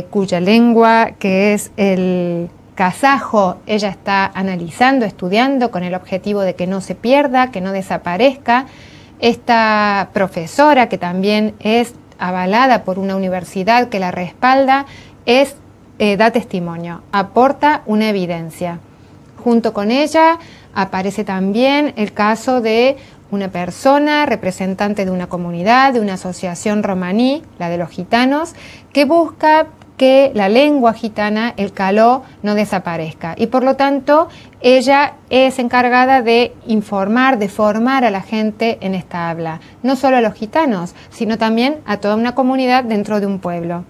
cuya lengua, que es el kazajo, ella está analizando, estudiando con el objetivo de que no se pierda, que no desaparezca. Esta profesora, que también es avalada por una universidad que la respalda, da testimonio, aporta una evidencia. Junto con ella aparece también el caso de una persona, representante de una comunidad, de una asociación romaní, la de los gitanos, que busca que la lengua gitana, el caló, no desaparezca. Y por lo tanto, ella es encargada de informar, de formar a la gente en esta habla. No solo a los gitanos, sino también a toda una comunidad dentro de un pueblo.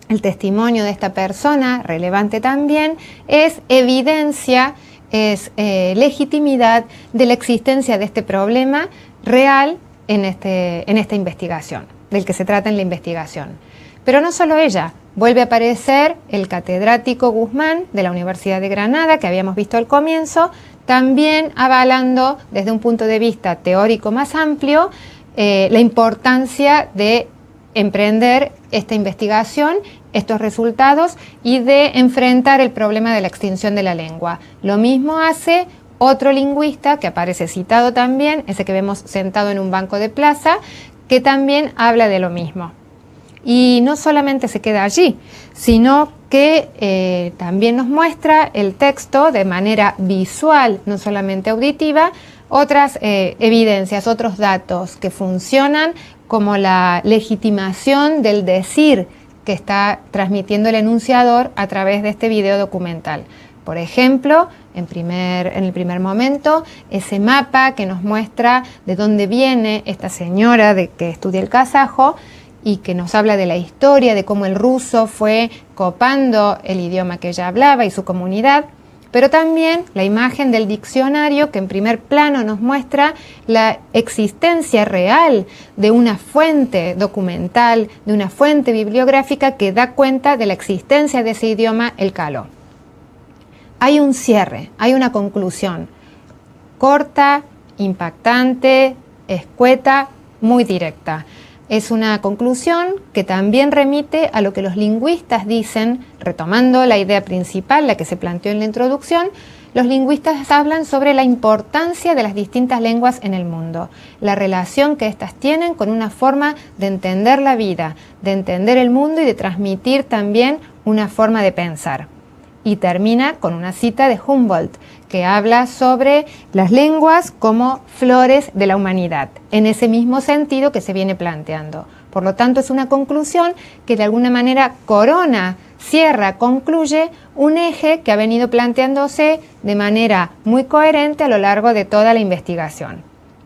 El testimonio de esta persona, relevante también, es evidencia, es legitimidad de la existencia de este problema real en esta investigación, del que se trata en la investigación. Pero no solo ella. Vuelve a aparecer el catedrático Guzmán de la Universidad de Granada, que habíamos visto al comienzo, también avalando desde un punto de vista teórico más amplio la importancia de emprender esta investigación, estos resultados y de enfrentar el problema de la extinción de la lengua. Lo mismo hace otro lingüista que aparece citado también, ese que vemos sentado en un banco de plaza, que también habla de lo mismo. Y no solamente se queda allí, sino que también nos muestra el texto de manera visual, no solamente auditiva, otras evidencias, otros datos que funcionan como la legitimación del decir que está transmitiendo el enunciador a través de este video documental. Por ejemplo, en el primer momento, ese mapa que nos muestra de dónde viene esta señora que estudia el kazajo, y que nos habla de la historia, de cómo el ruso fue copando el idioma que ella hablaba y su comunidad, pero también la imagen del diccionario que en primer plano nos muestra la existencia real de una fuente documental, de una fuente bibliográfica que da cuenta de la existencia de ese idioma, el caló. Hay un cierre, hay una conclusión corta, impactante, escueta, muy directa. Es una conclusión que también remite a lo que los lingüistas dicen, retomando la idea principal, la que se planteó en la introducción. Los lingüistas hablan sobre la importancia de las distintas lenguas en el mundo, la relación que éstas tienen con una forma de entender la vida, de entender el mundo y de transmitir también una forma de pensar. Y termina con una cita de Humboldt, que habla sobre las lenguas como flores de la humanidad, en ese mismo sentido que se viene planteando. Por lo tanto, es una conclusión que de alguna manera corona, cierra, concluye un eje que ha venido planteándose de manera muy coherente a lo largo de toda la investigación.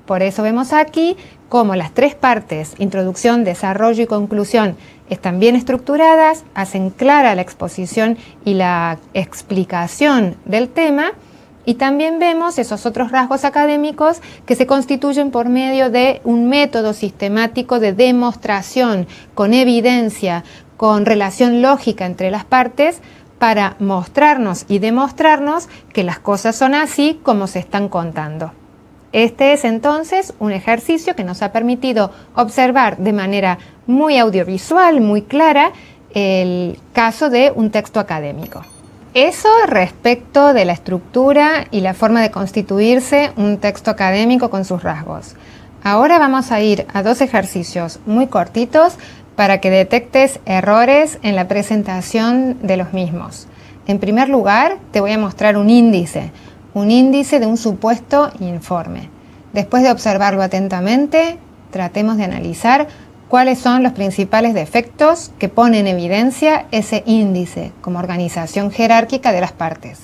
Por eso vemos aquí cómo las tres partes, introducción, desarrollo y conclusión, están bien estructuradas, hacen clara la exposición y la explicación del tema, y también vemos esos otros rasgos académicos que se constituyen por medio de un método sistemático de demostración, con evidencia, con relación lógica entre las partes, para mostrarnos y demostrarnos que las cosas son así como se están contando. Este es entonces un ejercicio que nos ha permitido observar de manera muy audiovisual, muy clara, el caso de un texto académico. Eso respecto de la estructura y la forma de constituirse un texto académico con sus rasgos. Ahora vamos a ir a dos ejercicios muy cortitos para que detectes errores en la presentación de los mismos. En primer lugar, te voy a mostrar un índice de un supuesto informe. Después de observarlo atentamente, tratemos de analizar cuáles son los principales defectos que pone en evidencia ese índice como organización jerárquica de las partes.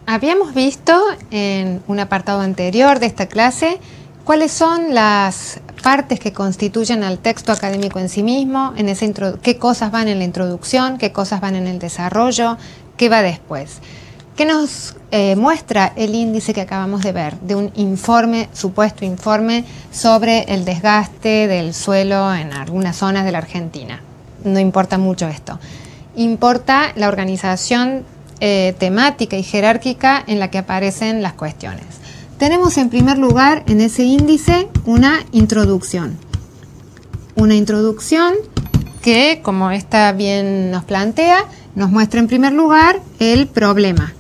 Habíamos visto en un apartado anterior de esta clase cuáles son las partes que constituyen al texto académico en sí mismo, qué cosas van en la introducción, qué cosas van en el desarrollo, qué va después. ¿Qué nos muestra el índice que acabamos de ver de un informe, supuesto informe sobre el desgaste del suelo en algunas zonas de la Argentina? No importa mucho esto. Importa la organización temática y jerárquica en la que aparecen las cuestiones. Tenemos en primer lugar en ese índice una introducción. Una introducción que, como esta bien nos plantea, nos muestra en primer lugar el problema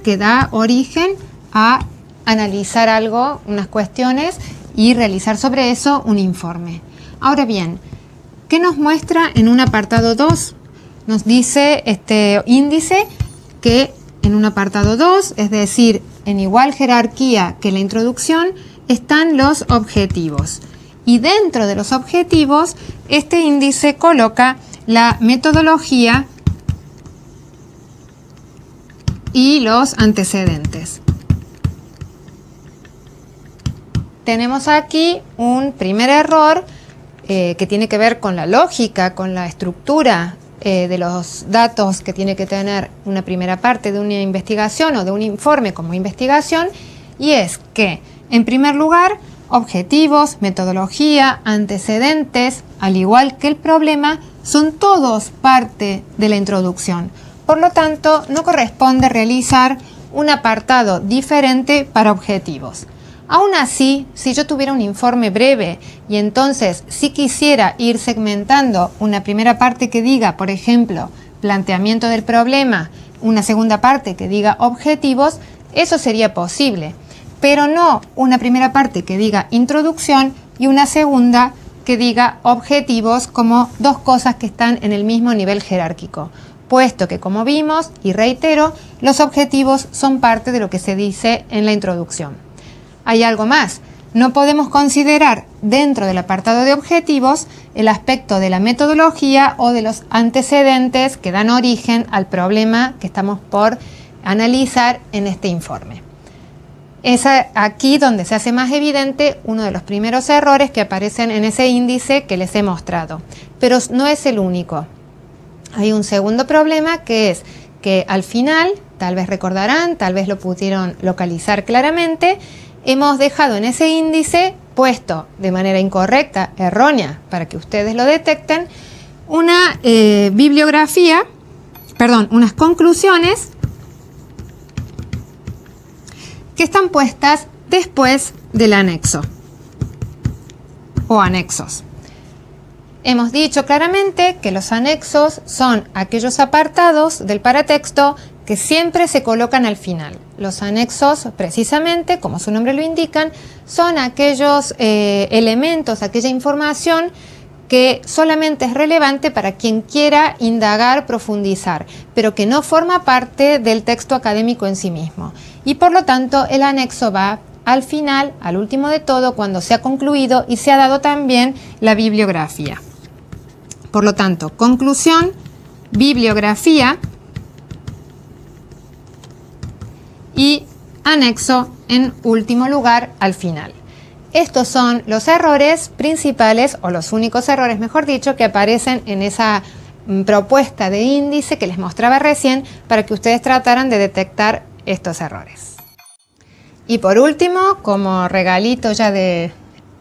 que da origen a analizar algo, unas cuestiones, y realizar sobre eso un informe. Ahora bien, ¿qué nos muestra en un apartado 2? Nos dice este índice que en un apartado 2, es decir, en igual jerarquía que la introducción, están los objetivos. Y dentro de los objetivos, este índice coloca la metodología y los antecedentes. Tenemos aquí un primer error que tiene que ver con la lógica, con la estructura de los datos que tiene que tener una primera parte de una investigación o de un informe como investigación, y es que, en primer lugar, objetivos, metodología, antecedentes, al igual que el problema, son todos parte de la introducción. Por lo tanto, no corresponde realizar un apartado diferente para objetivos. Aún así, si yo tuviera un informe breve y entonces si quisiera ir segmentando una primera parte que diga, por ejemplo, planteamiento del problema, una segunda parte que diga objetivos, eso sería posible, pero no una primera parte que diga introducción y una segunda que diga objetivos como dos cosas que están en el mismo nivel jerárquico, puesto que, como vimos, y reitero, los objetivos son parte de lo que se dice en la introducción. Hay algo más. No podemos considerar dentro del apartado de objetivos el aspecto de la metodología o de los antecedentes que dan origen al problema que estamos por analizar en este informe. Es aquí donde se hace más evidente uno de los primeros errores que aparecen en ese índice que les he mostrado, pero no es el único. Hay un segundo problema, que es que al final, tal vez recordarán, tal vez lo pudieron localizar claramente, hemos dejado en ese índice puesto de manera incorrecta, errónea, para que ustedes lo detecten, una unas conclusiones que están puestas después del anexo o anexos. Hemos dicho claramente que los anexos son aquellos apartados del paratexto que siempre se colocan al final. Los anexos, precisamente, como su nombre lo indican, son aquellos elementos, aquella información que solamente es relevante para quien quiera indagar, profundizar, pero que no forma parte del texto académico en sí mismo. Y por lo tanto, el anexo va al final, al último de todo, cuando se ha concluido y se ha dado también la bibliografía. Por lo tanto, conclusión, bibliografía y anexo en último lugar al final. Estos son los errores principales, o los únicos errores, mejor dicho, que aparecen en esa propuesta de índice que les mostraba recién para que ustedes trataran de detectar estos errores. Y por último, como regalito ya de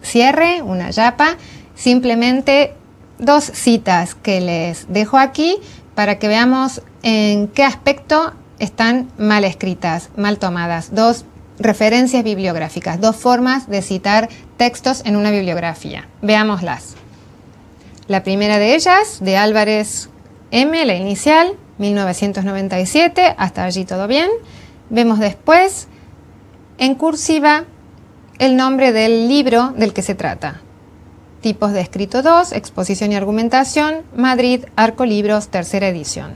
cierre, una yapa, simplemente dos citas que les dejo aquí para que veamos en qué aspecto están mal escritas, mal tomadas. Dos referencias bibliográficas, dos formas de citar textos en una bibliografía. Veámoslas. La primera de ellas, de Álvarez M., la inicial, 1997, hasta allí todo bien. Vemos después, en cursiva, el nombre del libro del que se trata. Tipos de escrito 2, exposición y argumentación, Madrid, Arco Libros, tercera edición.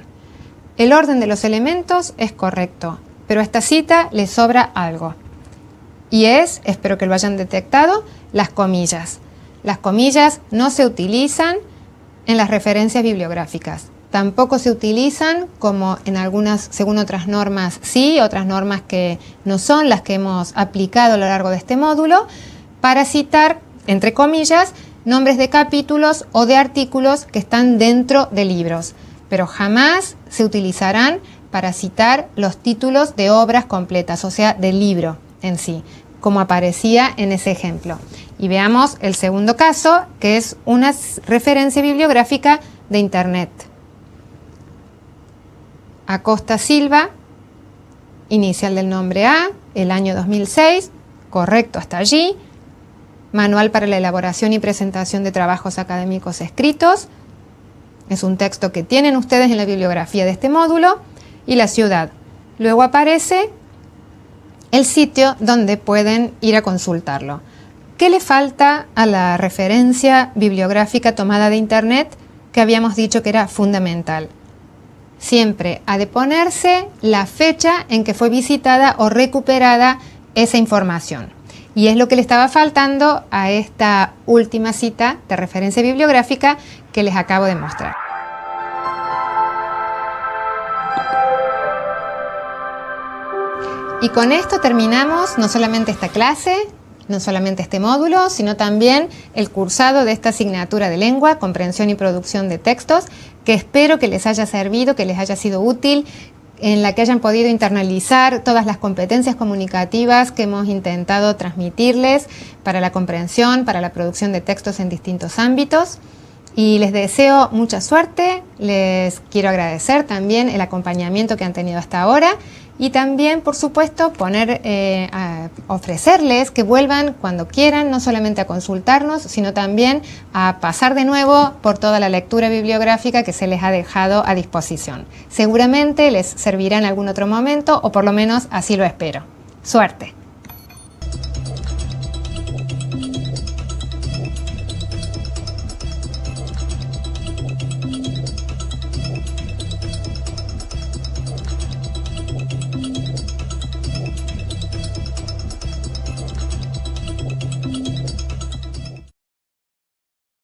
El orden de los elementos es correcto, pero a esta cita le sobra algo. Y es, espero que lo hayan detectado, las comillas. Las comillas no se utilizan en las referencias bibliográficas. Tampoco se utilizan, como en algunas, según otras normas sí, otras normas que no son las que hemos aplicado a lo largo de este módulo, para citar, entre comillas, nombres de capítulos o de artículos que están dentro de libros, pero jamás se utilizarán para citar los títulos de obras completas, o sea, del libro en sí, como aparecía en ese ejemplo. Y veamos el segundo caso, que es una referencia bibliográfica de Internet. Acosta Silva, inicial del nombre A, el año 2006, correcto hasta allí. Manual para la elaboración y presentación de trabajos académicos escritos. Es un texto que tienen ustedes en la bibliografía de este módulo. Y la ciudad. Luego aparece el sitio donde pueden ir a consultarlo. ¿Qué le falta a la referencia bibliográfica tomada de Internet que habíamos dicho que era fundamental? Siempre ha de ponerse la fecha en que fue visitada o recuperada esa información. Y es lo que le estaba faltando a esta última cita de referencia bibliográfica que les acabo de mostrar. Y con esto terminamos no solamente esta clase, no solamente este módulo, sino también el cursado de esta asignatura de lengua, comprensión y producción de textos, que espero que les haya servido, que les haya sido útil, en la que hayan podido internalizar todas las competencias comunicativas que hemos intentado transmitirles para la comprensión, para la producción de textos en distintos ámbitos. Y les deseo mucha suerte, les quiero agradecer también el acompañamiento que han tenido hasta ahora y también, por supuesto, ofrecerles que vuelvan cuando quieran, no solamente a consultarnos, sino también a pasar de nuevo por toda la lectura bibliográfica que se les ha dejado a disposición. Seguramente les servirá en algún otro momento, o por lo menos así lo espero. ¡Suerte!